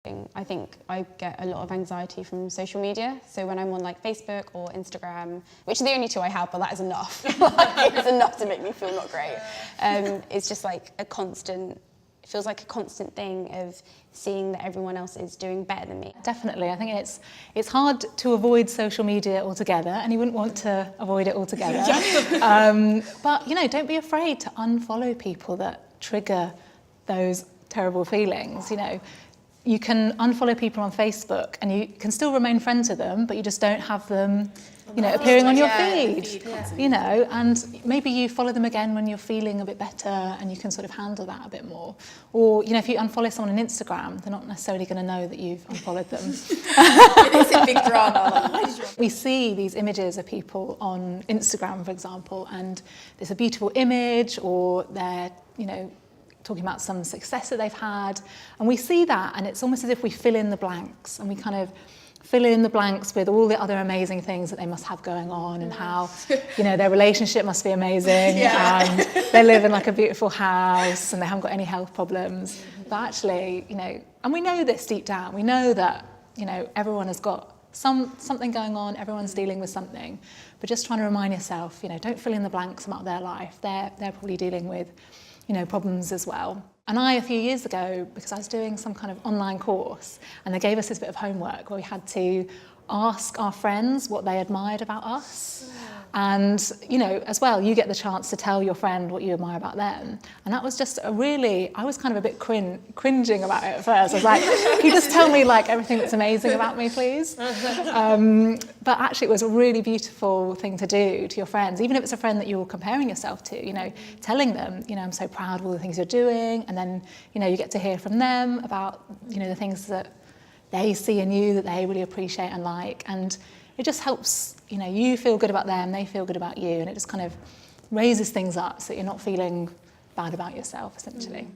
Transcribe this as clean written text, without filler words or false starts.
I think I get a lot of anxiety from social media. So when I'm on like Facebook or Instagram, which are the only two I have, but that is enough. Like, it's enough to make me feel not great. It's just like it feels like a constant thing of seeing that everyone else is doing better than me. Definitely, I think it's hard to avoid social media altogether, and you wouldn't want to avoid it altogether. But don't be afraid to unfollow people that trigger those terrible feelings. You can unfollow people on Facebook and you can still remain friends with them, but you just don't have them, appearing on your feed. And maybe you follow them again when you're feeling a bit better and you can sort of handle that a bit more. Or, if you unfollow someone on Instagram, they're not necessarily going to know that you've unfollowed them. It's a big drama. We see these images of people on Instagram, for example, and there's a beautiful image, or they're, talking about some success that they've had, and we see that and it's almost as if we fill in the blanks, and we kind of fill in the blanks with all the other amazing things that they must have going on, and how their relationship must be amazing, and they live in like a beautiful house and they haven't got any health problems. But actually, and we know this deep down, we know that everyone has got something going on, everyone's dealing with something, but just trying to remind yourself, don't fill in the blanks about their life. They're probably dealing with problems as well. And a few years ago, because I was doing some kind of online course, and they gave us this bit of homework where we had to ask our friends what they admired about us. And, as well, you get the chance to tell your friend what you admire about them. And that was just I was kind of a bit cringing about it at first. I was like, can you just tell me like everything that's amazing about me, please? But actually it was a really beautiful thing to do to your friends, even if it's a friend that you're comparing yourself to, telling them, I'm so proud of all the things you're doing. And then, you get to hear from them about, the things that they see in you that they really appreciate and like. And it just helps, you feel good about them, they feel good about you, and it just kind of raises things up so that you're not feeling bad about yourself, essentially.